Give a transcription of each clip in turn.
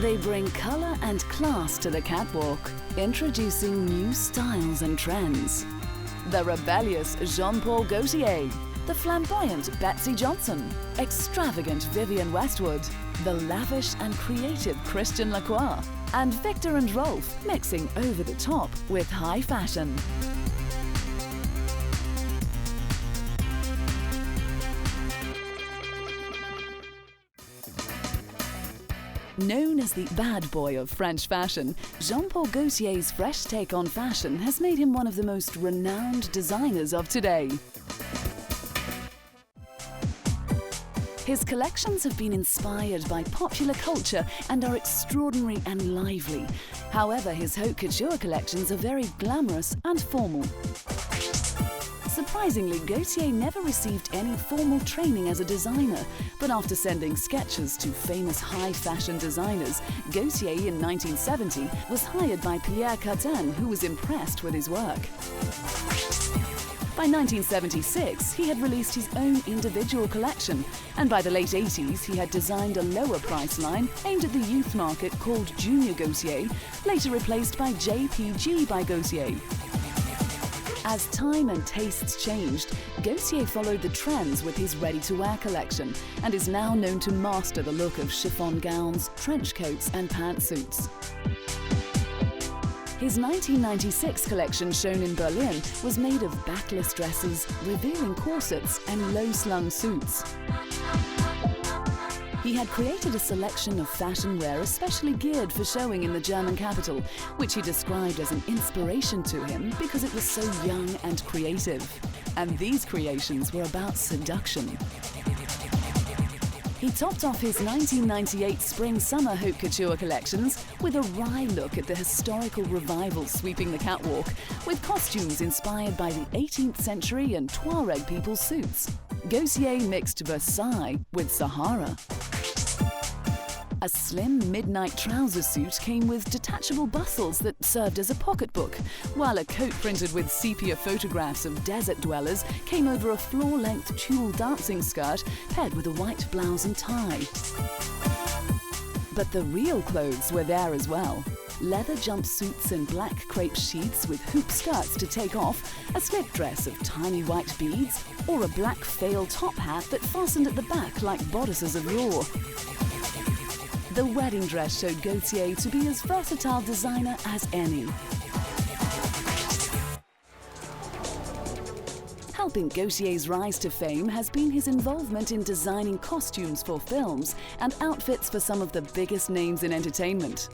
They bring color and class to the catwalk, introducing new styles and trends. The rebellious Jean-Paul Gaultier, the flamboyant Betsy Johnson, extravagant Vivienne Westwood, the lavish and creative Christian Lacroix, and Victor and Rolf mixing over the top with high fashion. Known as the bad boy of French fashion, Jean-Paul Gaultier's fresh take on fashion has made him one of the most renowned designers of today. His collections have been inspired by popular culture and are extraordinary and lively. However, his haute couture collections are very glamorous and formal. Surprisingly, Gaultier never received any formal training as a designer, but after sending sketches to famous high-fashion designers, Gaultier in 1970 was hired by Pierre Cardin, who was impressed with his work. By 1976, he had released his own individual collection, and by the late 80s, he had designed a lower price line aimed at the youth market called Junior Gaultier, later replaced by JPG by Gaultier. As time and tastes changed, Gaultier followed the trends with his ready-to-wear collection and is now known to master the look of chiffon gowns, trench coats and pantsuits. His 1996 collection, shown in Berlin, was made of backless dresses, revealing corsets and low-slung suits. He had created a selection of fashion wear especially geared for showing in the German capital, which he described as an inspiration to him because it was so young and creative. And these creations were about seduction. He topped off his 1998 spring-summer haute couture collections with a wry look at the historical revival sweeping the catwalk, with costumes inspired by the 18th century and Tuareg people's suits. Gaultier mixed Versailles with Sahara. A slim midnight trouser suit came with detachable bustles that served as a pocketbook, while a coat printed with sepia photographs of desert dwellers came over a floor-length tulle dancing skirt paired with a white blouse and tie. But the real clothes were there as well. Leather jumpsuits and black crepe sheaths with hoop skirts to take off, a slip dress of tiny white beads, or a black fail top hat that fastened at the back like bodices of yore. The wedding dress showed Gaultier to be as versatile designer as any. Helping Gaultier's rise to fame has been his involvement in designing costumes for films and outfits for some of the biggest names in entertainment.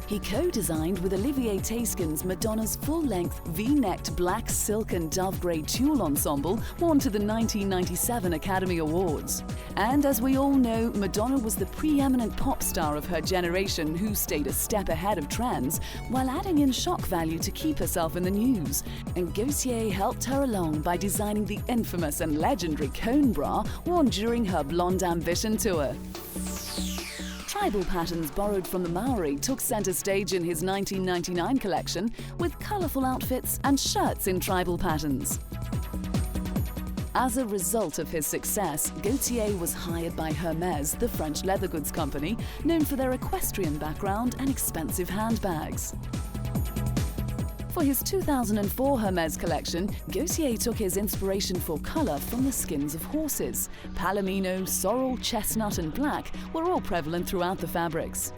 He co-designed with Olivier Tayskin's Madonna's full-length V-necked black silk and dove grey tulle ensemble worn to the 1997 Academy Awards. And as we all know, Madonna was the preeminent pop star of her generation who stayed a step ahead of trends while adding in shock value to keep herself in the news. And Gaultier helped her along by designing the infamous and legendary cone bra worn during her Blonde Ambition tour. Tribal patterns borrowed from the Maori took center stage in his 1999 collection with colorful outfits and shirts in tribal patterns. As a result of his success, Gaultier was hired by Hermes, the French leather goods company, known for their equestrian background and expensive handbags. For his 2004 Hermes collection, Gaultier took his inspiration for color from the skins of horses. Palomino, sorrel, chestnut and black were all prevalent throughout the fabrics.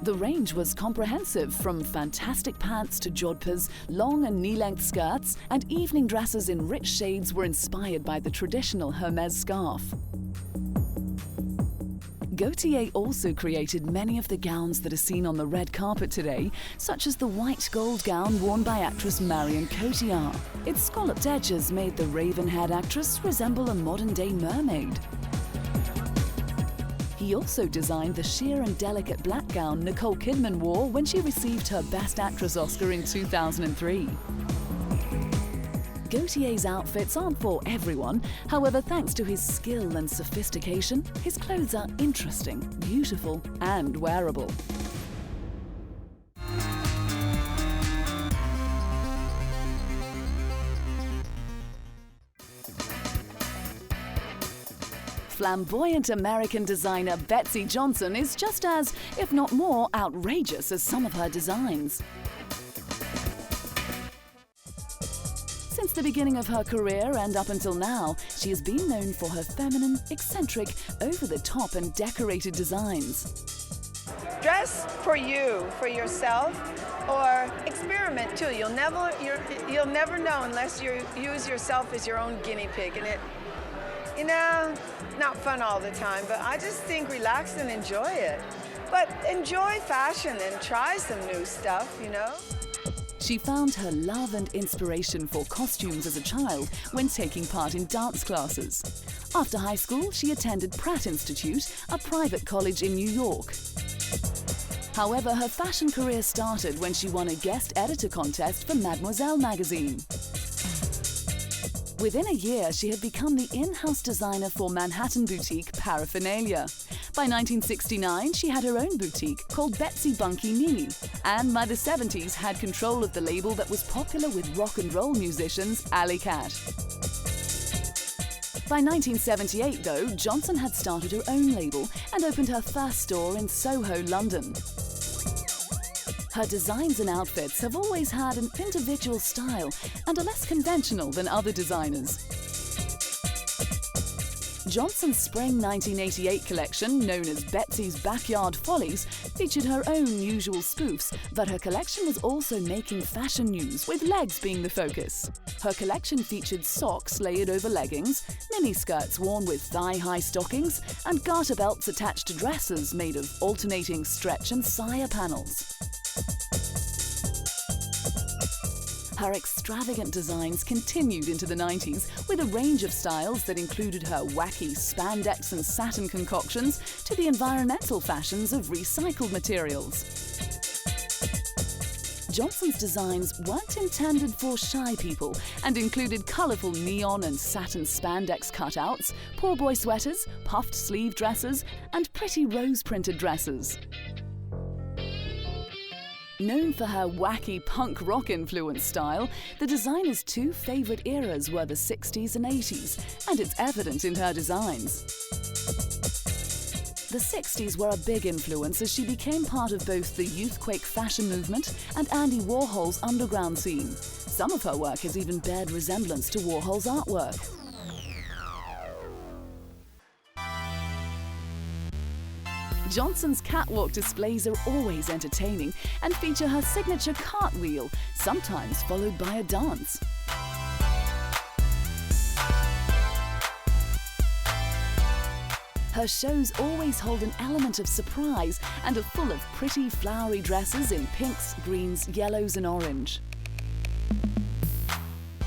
The range was comprehensive, from fantastic pants to jodhpurs, long and knee-length skirts, and evening dresses in rich shades were inspired by the traditional Hermes scarf. Gaultier also created many of the gowns that are seen on the red carpet today, such as the white gold gown worn by actress Marion Cotillard. Its scalloped edges made the raven-haired actress resemble a modern-day mermaid. He also designed the sheer and delicate black gown Nicole Kidman wore when she received her Best Actress Oscar in 2003. Gaultier's outfits aren't for everyone. However, thanks to his skill and sophistication, his clothes are interesting, beautiful, and wearable. flamboyant American designer Betsey Johnson is just as, if not more, outrageous as some of her designs. Since the beginning of her career and up until now, she has been known for her feminine, eccentric, over-the-top and decorated designs. Dress for you, for yourself, or experiment too. You'll never know unless you use yourself as your own guinea pig. And not fun all the time, but I just think relax and enjoy it. But enjoy fashion and try some new stuff, you know? She found her love and inspiration for costumes as a child when taking part in dance classes. After high school, she attended Pratt Institute, a private college in New York. However, her fashion career started when she won a guest editor contest for Mademoiselle magazine. Within a year, she had become the in-house designer for Manhattan boutique Paraphernalia. By 1969, she had her own boutique called Betsy Bunky Nini, and by the 70s had control of the label that was popular with rock and roll musicians Alley Cat. By 1978, though, Johnson had started her own label and opened her first store in Soho, London. Her designs and outfits have always had an individual style and are less conventional than other designers. Johnson's Spring 1988 collection, known as Betsy's Backyard Follies, featured her own usual spoofs, but her collection was also making fashion news, with legs being the focus. Her collection featured socks layered over leggings, miniskirts worn with thigh-high stockings, and garter belts attached to dresses made of alternating stretch and sire panels. Her extravagant designs continued into the 90s with a range of styles that included her wacky spandex and satin concoctions to the environmental fashions of recycled materials. Johnson's designs weren't intended for shy people and included colourful neon and satin spandex cutouts, poor boy sweaters, puffed sleeve dresses, and pretty rose-printed dresses. Known for her wacky punk rock influence style, the designer's two favourite eras were the 60s and 80s, and it's evident in her designs. The 60s were a big influence as she became part of both the youthquake fashion movement and Andy Warhol's underground scene. Some of her work has even bared resemblance to Warhol's artwork. Johnson's catwalk displays are always entertaining and feature her signature cartwheel, sometimes followed by a dance. Her shows always hold an element of surprise and are full of pretty flowery dresses in pinks, greens, yellows and orange.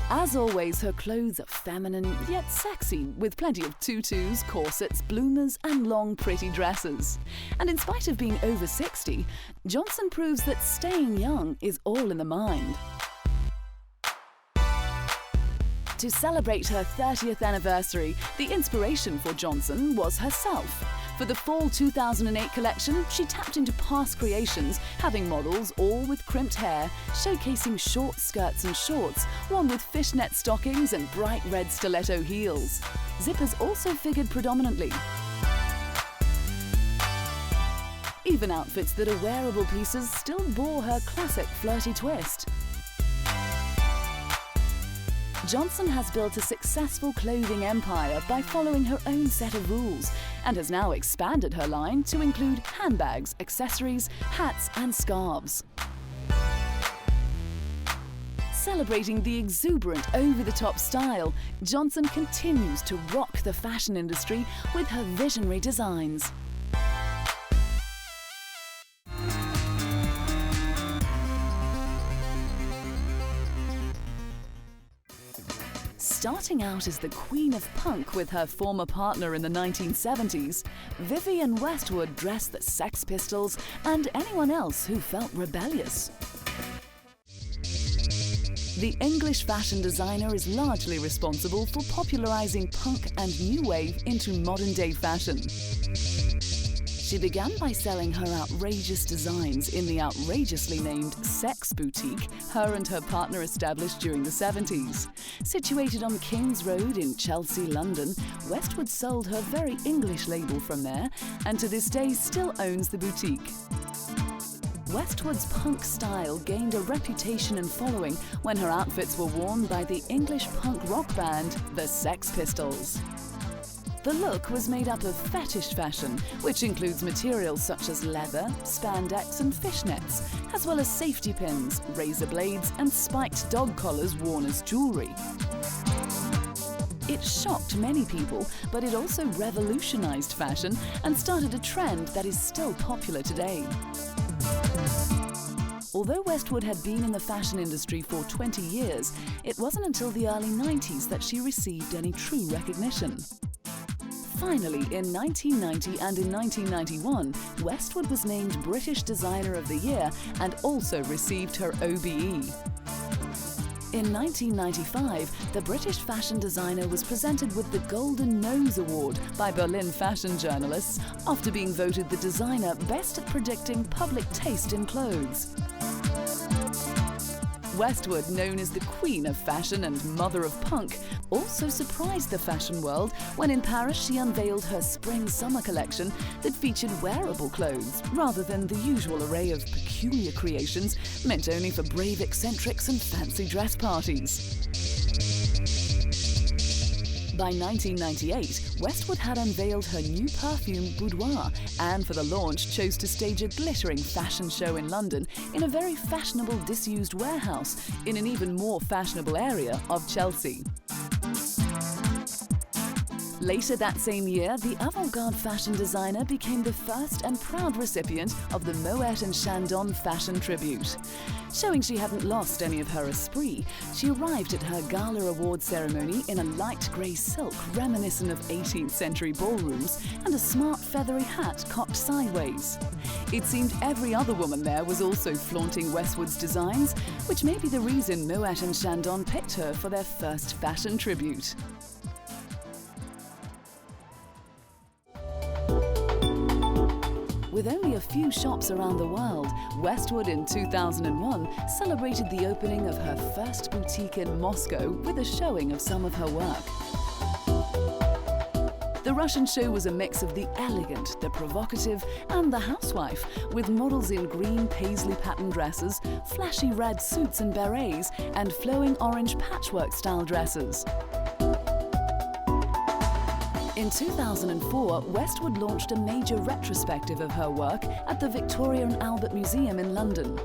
As always, her clothes are feminine yet sexy, with plenty of tutus, corsets, bloomers and long pretty dresses. And in spite of being over 60, Johnson proves that staying young is all in the mind. To celebrate her 30th anniversary, the inspiration for Johnson was herself. For the fall 2008 collection, she tapped into past creations, having models all with crimped hair, showcasing short skirts and shorts, worn with fishnet stockings and bright red stiletto heels. Zippers also figured predominantly. Even outfits that are wearable pieces still bore her classic flirty twist. Johnson has built a successful clothing empire by following her own set of rules and has now expanded her line to include handbags, accessories, hats and scarves. Celebrating the exuberant, over-the-top style, Johnson continues to rock the fashion industry with her visionary designs. Starting out as the queen of punk with her former partner in the 1970s, Vivienne Westwood dressed the Sex Pistols and anyone else who felt rebellious. The English fashion designer is largely responsible for popularizing punk and new wave into modern-day fashion. She began by selling her outrageous designs in the outrageously named Sex Boutique her and her partner established during the 70s. Situated on King's Road in Chelsea, London, Westwood sold her very English label from there and to this day still owns the boutique. Westwood's punk style gained a reputation and following when her outfits were worn by the English punk rock band, the Sex Pistols. The look was made up of fetish fashion, which includes materials such as leather, spandex and fishnets, as well as safety pins, razor blades and spiked dog collars worn as jewellery. It shocked many people, but it also revolutionised fashion and started a trend that is still popular today. Although Westwood had been in the fashion industry for 20 years, it wasn't until the early 90s that she received any true recognition. Finally, in 1990 and in 1991, Westwood was named British Designer of the Year and also received her OBE. In 1995, the British fashion designer was presented with the Golden Nose Award by Berlin fashion journalists after being voted the designer best at predicting public taste in clothes. Westwood, known as the Queen of Fashion and Mother of Punk, also surprised the fashion world when in Paris she unveiled her spring-summer collection that featured wearable clothes rather than the usual array of peculiar creations meant only for brave eccentrics and fancy dress parties. By 1998, Westwood had unveiled her new perfume Boudoir and for the launch chose to stage a glittering fashion show in London in a very fashionable disused warehouse in an even more fashionable area of Chelsea. Later that same year, the avant-garde fashion designer became the first and proud recipient of the Moet & Chandon Fashion Tribute. Showing she hadn't lost any of her esprit, she arrived at her gala award ceremony in a light grey silk reminiscent of 18th century ballrooms and a smart feathery hat cocked sideways. It seemed every other woman there was also flaunting Westwood's designs, which may be the reason Moet & Chandon picked her for their first fashion tribute. With only a few shops around the world, Westwood in 2001 celebrated the opening of her first boutique in Moscow with a showing of some of her work. The Russian show was a mix of the elegant, the provocative and the housewife, with models in green paisley pattern dresses, flashy red suits and berets and flowing orange patchwork style dresses. In 2004, Westwood launched a major retrospective of her work at the Victoria and Albert Museum in London.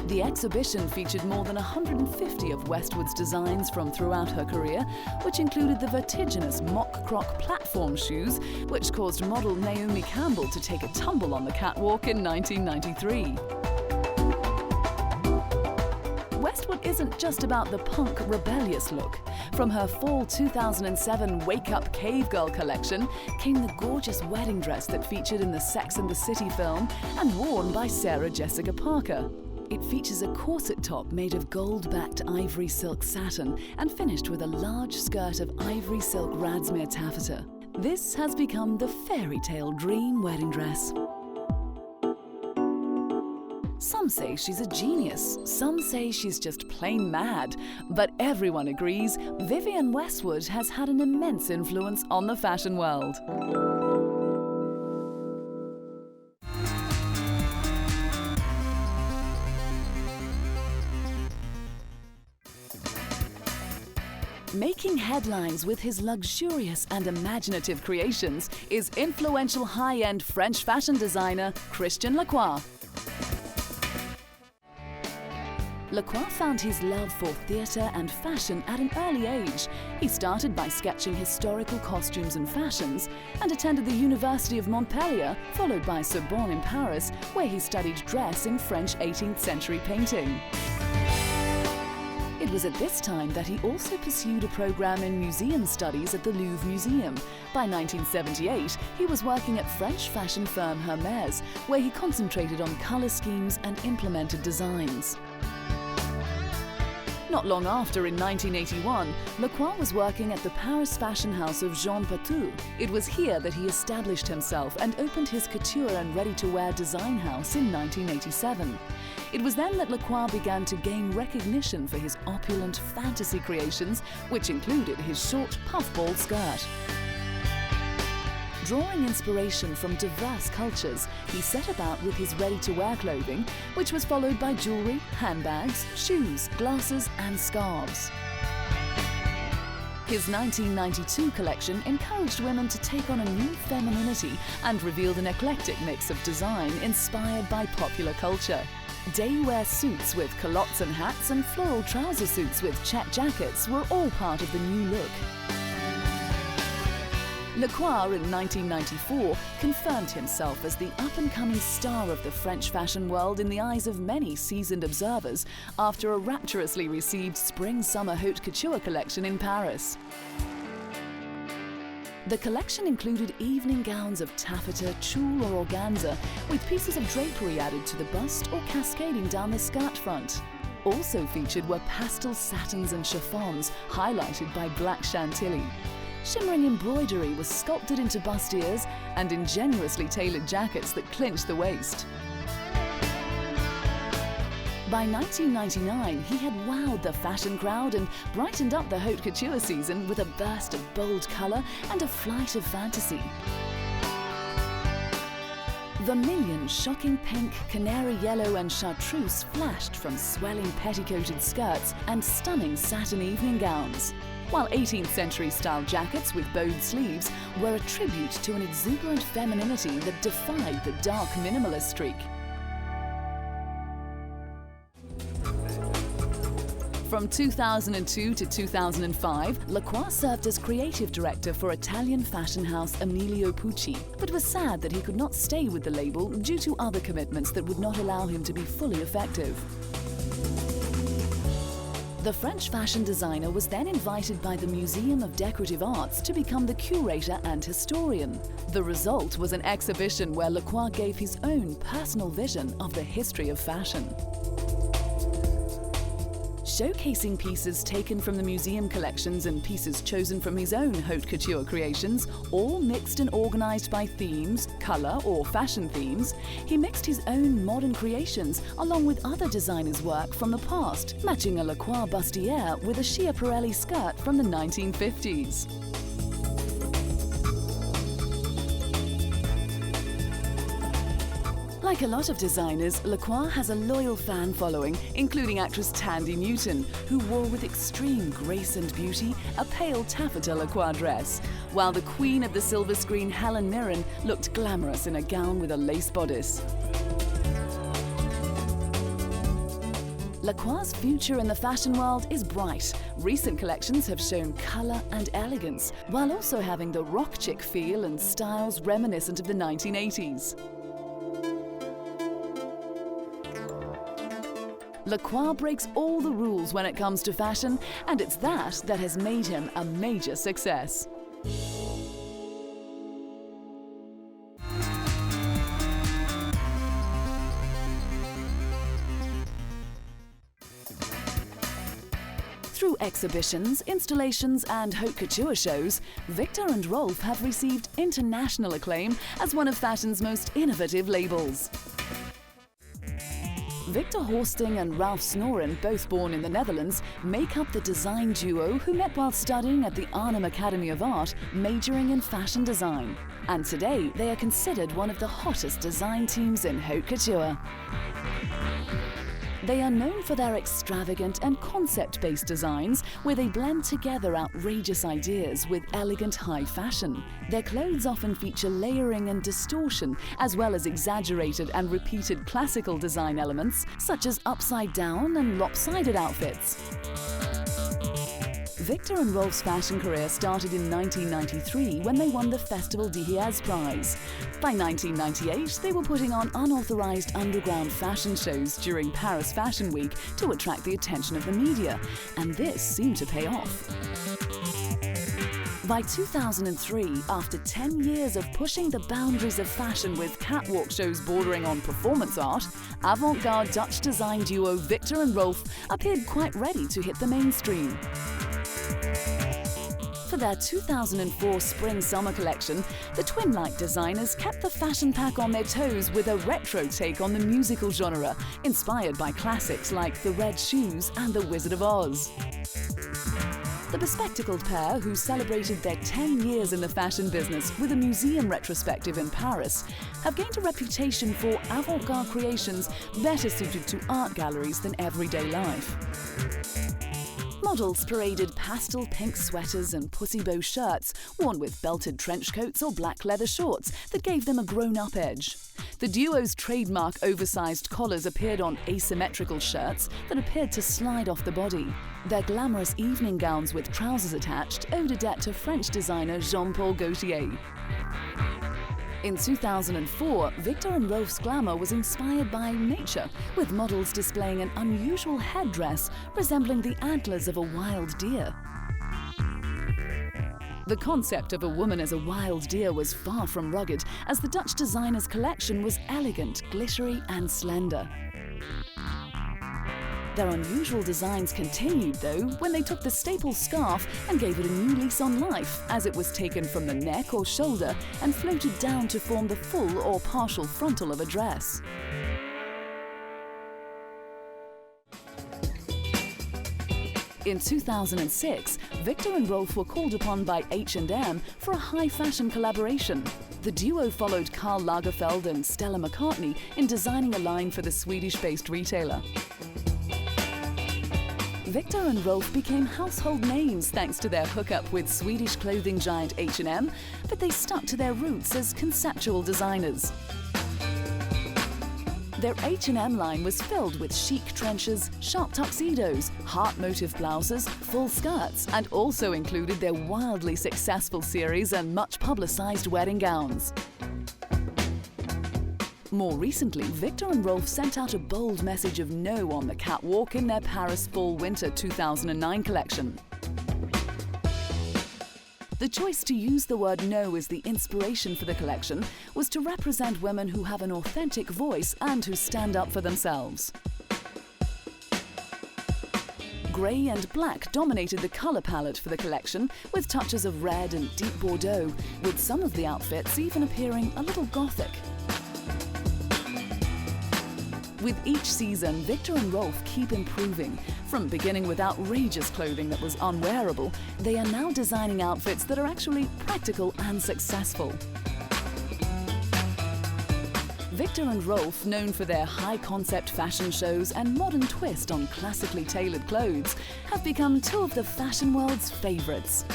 The exhibition featured more than 150 of Westwood's designs from throughout her career, which included the vertiginous mock croc platform shoes, which caused model Naomi Campbell to take a tumble on the catwalk in 1993. Westwood isn't just about the punk, rebellious look. From her fall 2007 Wake Up Cave Girl collection came the gorgeous wedding dress that featured in the Sex and the City film and worn by Sarah Jessica Parker. It features a corset top made of gold-backed ivory silk satin and finished with a large skirt of ivory silk Radsmere taffeta. This has become the fairy tale dream wedding dress. Some say she's a genius, some say she's just plain mad, but everyone agrees Vivienne Westwood has had an immense influence on the fashion world. Making headlines with his luxurious and imaginative creations is influential high-end French fashion designer Christian Lacroix. Lacroix found his love for theatre and fashion at an early age. He started by sketching historical costumes and fashions and attended the University of Montpellier, followed by Sorbonne in Paris, where he studied dress in French 18th century painting. It was at this time that he also pursued a program in museum studies at the Louvre Museum. By 1978, he was working at French fashion firm Hermes, where he concentrated on colour schemes and implemented designs. Not long after, in 1981, Lacroix was working at the Paris fashion house of Jean Patou. It was here that he established himself and opened his couture and ready-to-wear design house in 1987. It was then that Lacroix began to gain recognition for his opulent fantasy creations, which included his short puffball skirt. Drawing inspiration from diverse cultures, he set about with his ready-to-wear clothing, which was followed by jewelry, handbags, shoes, glasses and scarves. His 1992 collection encouraged women to take on a new femininity and revealed an eclectic mix of design inspired by popular culture. Day-wear suits with culottes and hats and floral trouser suits with check jackets were all part of the new look. Lacroix in 1994 confirmed himself as the up-and-coming star of the French fashion world in the eyes of many seasoned observers after a rapturously received spring-summer haute couture collection in Paris. The collection included evening gowns of taffeta, tulle or organza with pieces of drapery added to the bust or cascading down the skirt front. Also featured were pastel satins and chiffons highlighted by black chantilly. Shimmering embroidery was sculpted into bustiers and ingenuously tailored jackets that clinched the waist. By 1999, he had wowed the fashion crowd and brightened up the haute couture season with a burst of bold colour and a flight of fantasy. Vermilion, shocking pink, canary yellow and chartreuse flashed from swelling petticoated skirts and stunning satin evening gowns, while 18th century style jackets with bowed sleeves were a tribute to an exuberant femininity that defied the dark minimalist streak. From 2002 to 2005, Lacroix served as creative director for Italian fashion house Emilio Pucci, but was sad that he could not stay with the label due to other commitments that would not allow him to be fully effective. The French fashion designer was then invited by the Museum of Decorative Arts to become the curator and historian. The result was an exhibition where Lacroix gave his own personal vision of the history of fashion. Showcasing pieces taken from the museum collections and pieces chosen from his own haute couture creations, all mixed and organized by themes, color or fashion themes, he mixed his own modern creations along with other designers' work from the past, matching a Lacroix bustier with a Schiaparelli skirt from the 1950s. Like a lot of designers, Lacroix has a loyal fan following, including actress Tandy Newton, who wore with extreme grace and beauty a pale taffeta Lacroix dress, while the queen of the silver screen Helen Mirren looked glamorous in a gown with a lace bodice. Lacroix's future in the fashion world is bright. Recent collections have shown colour and elegance, while also having the rock chic feel and styles reminiscent of the 1980s. Lacroix breaks all the rules when it comes to fashion, and it's that has made him a major success. Through exhibitions, installations and haute couture shows, Victor and Rolf have received international acclaim as one of fashion's most innovative labels. Victor Horsting and Ralph Snoren, both born in the Netherlands, make up the design duo who met while studying at the Arnhem Academy of Art, majoring in fashion design. And today, they are considered one of the hottest design teams in haute couture. They are known for their extravagant and concept-based designs, where they blend together outrageous ideas with elegant high fashion. Their clothes often feature layering and distortion, as well as exaggerated and repeated classical design elements, such as upside-down and lopsided outfits. Victor and Rolf's fashion career started in 1993 when they won the Festival d'Hyères Prize. By 1998, they were putting on unauthorized underground fashion shows during Paris Fashion Week to attract the attention of the media, and this seemed to pay off. By 2003, after 10 years of pushing the boundaries of fashion with catwalk shows bordering on performance art, avant-garde Dutch design duo Victor and Rolf appeared quite ready to hit the mainstream. For their 2004 spring-summer collection, the twin-like designers kept the fashion pack on their toes with a retro take on the musical genre, inspired by classics like The Red Shoes and The Wizard of Oz. The bespectacled pair, who celebrated their 10 years in the fashion business with a museum retrospective in Paris, have gained a reputation for avant-garde creations better suited to art galleries than everyday life. Models paraded pastel pink sweaters and pussy bow shirts, worn with belted trench coats or black leather shorts that gave them a grown-up edge. The duo's trademark oversized collars appeared on asymmetrical shirts that appeared to slide off the body. Their glamorous evening gowns with trousers attached owed a debt to French designer Jean-Paul Gaultier. In 2004, Victor and Rolf's glamour was inspired by nature, with models displaying an unusual headdress resembling the antlers of a wild deer. The concept of a woman as a wild deer was far from rugged, as the Dutch designer's collection was elegant, glittery and slender. Their unusual designs continued, though, when they took the staple scarf and gave it a new lease on life, as it was taken from the neck or shoulder and floated down to form the full or partial frontal of a dress. In 2006, Victor and Rolf were called upon by H&M for a high-fashion collaboration. The duo followed Karl Lagerfeld and Stella McCartney in designing a line for the Swedish-based retailer. Victor and Rolf became household names thanks to their hookup with Swedish clothing giant H&M, but they stuck to their roots as conceptual designers. Their H&M line was filled with chic trenches, sharp tuxedos, heart motif blouses, full skirts, and also included their wildly successful series and much publicized wedding gowns. More recently, Victor and Rolf sent out a bold message of no on the catwalk in their Paris Fall-Winter 2009 collection. The choice to use the word no as the inspiration for the collection was to represent women who have an authentic voice and who stand up for themselves. Grey and black dominated the colour palette for the collection, with touches of red and deep Bordeaux, with some of the outfits even appearing a little gothic. With each season, Victor and Rolf keep improving. From beginning with outrageous clothing that was unwearable, they are now designing outfits that are actually practical and successful. Victor and Rolf, known for their high-concept fashion shows and modern twist on classically tailored clothes, have become two of the fashion world's favourites.